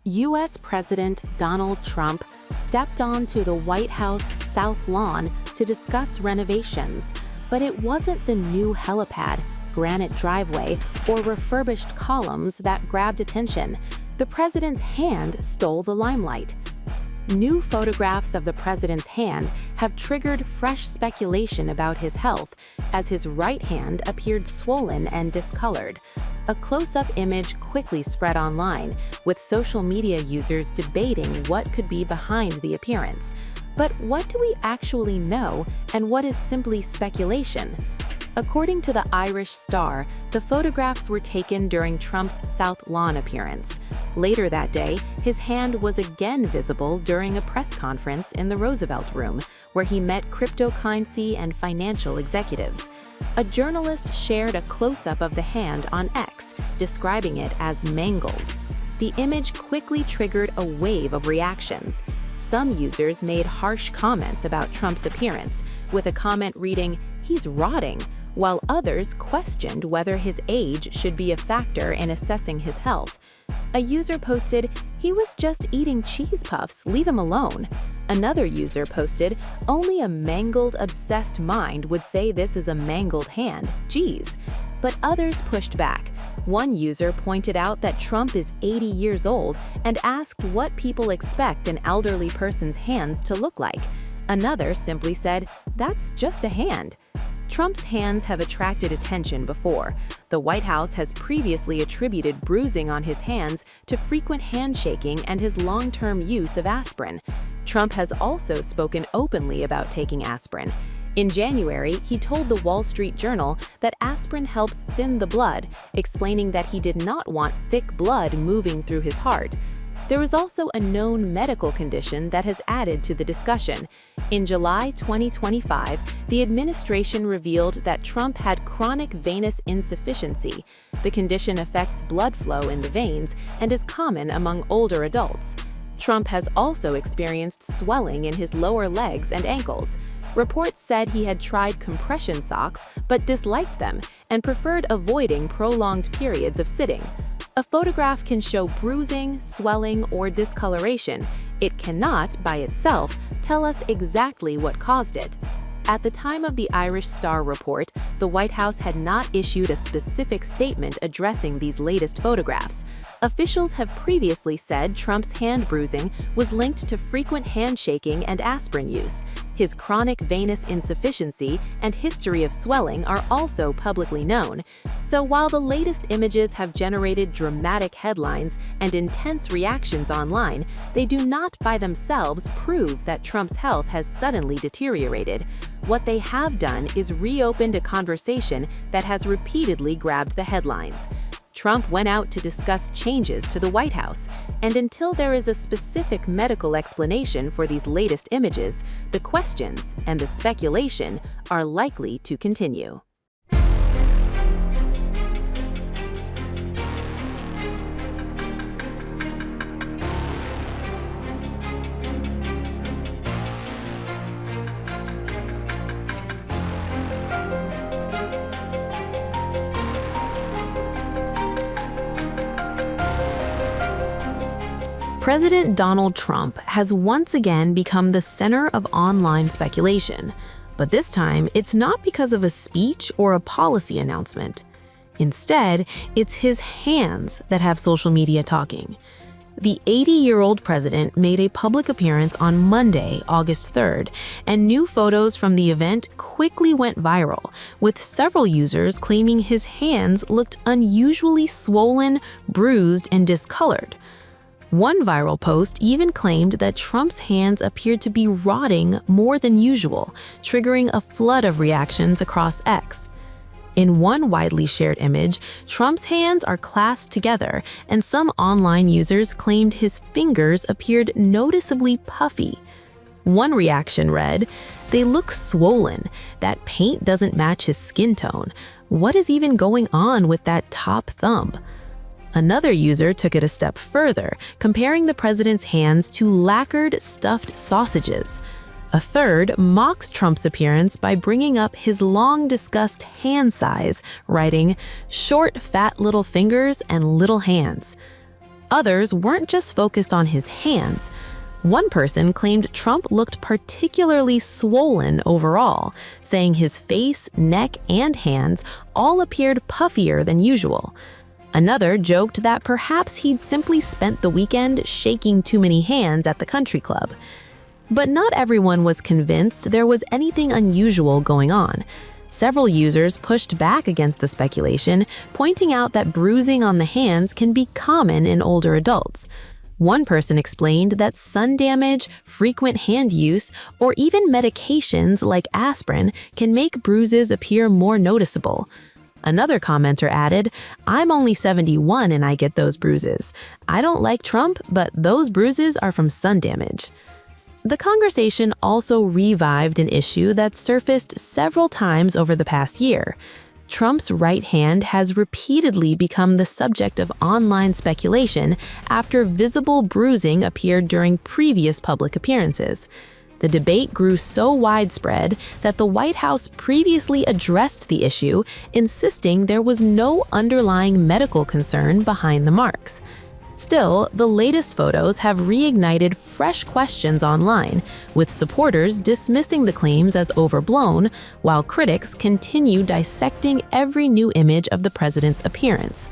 U.S. President Donald Trump stepped onto the White House South Lawn to discuss renovations, but it wasn't the new helipad, granite driveway, or refurbished columns that grabbed attention. The president's hand stole the limelight. New photographs of the president's hand have triggered fresh speculation about his health, as his right hand appeared swollen and discolored. A close-up image quickly spread online, with social media users debating what could be behind the appearance. But what do we actually know, and what is simply speculation? According to the Irish Star, the photographs were taken during Trump's South Lawn appearance. Later that day, his hand was again visible during a press conference in the Roosevelt Room, where he met cryptocurrency and financial executives. A journalist shared a close-up of the hand on X, describing it as mangled. The image quickly triggered a wave of reactions. Some users made harsh comments about Trump's appearance, with a comment reading, "He's rotting," while others questioned whether his age should be a factor in assessing his health. A user posted, "He was just eating cheese puffs, leave him alone." Another user posted, "Only a mangled, obsessed mind would say this is a mangled hand, geez." But others pushed back. One user pointed out that Trump is 80 years old and asked what people expect an elderly person's hands to look like. Another simply said, "That's just a hand." Trump's hands have attracted attention before. The White House has previously attributed bruising on his hands to frequent handshaking and his long-term use of aspirin. Trump has also spoken openly about taking aspirin. In January, he told the Wall Street Journal that aspirin helps thin the blood, explaining that he did not want thick blood moving through his heart. There is also a known medical condition that has added to the discussion. In July 2025, the administration revealed that Trump had chronic venous insufficiency. The condition affects blood flow in the veins and is common among older adults. Trump has also experienced swelling in his lower legs and ankles. Reports said he had tried compression socks but disliked them and preferred avoiding prolonged periods of sitting. A photograph can show bruising, swelling, or discoloration. It cannot, by itself, tell us exactly what caused it. At the time of the Irish Star report, the White House had not issued a specific statement addressing these latest photographs. Officials have previously said Trump's hand bruising was linked to frequent handshaking and aspirin use. His chronic venous insufficiency and history of swelling are also publicly known. So while the latest images have generated dramatic headlines and intense reactions online, they do not by themselves prove that Trump's health has suddenly deteriorated. What they have done is reopened a conversation that has repeatedly grabbed the headlines. Trump went out to discuss changes to the White House, and until there is a specific medical explanation for these latest images, the questions and the speculation are likely to continue. President Donald Trump has once again become the center of online speculation, but this time it's not because of a speech or a policy announcement. Instead, it's his hands that have social media talking. The 80-year-old president made a public appearance on Monday, August 3rd, and new photos from the event quickly went viral, with several users claiming his hands looked unusually swollen, bruised, and discolored. One viral post even claimed that Trump's hands appeared to be rotting more than usual, triggering a flood of reactions across X. In one widely shared image, Trump's hands are clasped together, and some online users claimed his fingers appeared noticeably puffy. One reaction read, "They look swollen. That paint doesn't match his skin tone. What is even going on with that top thumb?" Another user took it a step further, comparing the president's hands to lacquered stuffed sausages. A third mocked Trump's appearance by bringing up his long-discussed hand size, writing, "Short, fat little fingers and little hands." Others weren't just focused on his hands. One person claimed Trump looked particularly swollen overall, saying his face, neck, and hands all appeared puffier than usual. Another joked that perhaps he'd simply spent the weekend shaking too many hands at the country club. But not everyone was convinced there was anything unusual going on. Several users pushed back against the speculation, pointing out that bruising on the hands can be common in older adults. One person explained that sun damage, frequent hand use, or even medications like aspirin can make bruises appear more noticeable. Another commenter added, "I'm only 71 and I get those bruises. I don't like Trump, but those bruises are from sun damage." The conversation also revived an issue that surfaced several times over the past year. Trump's right hand has repeatedly become the subject of online speculation after visible bruising appeared during previous public appearances. The debate grew so widespread that the White House previously addressed the issue, insisting there was no underlying medical concern behind the marks. Still, the latest photos have reignited fresh questions online, with supporters dismissing the claims as overblown, while critics continue dissecting every new image of the president's appearance.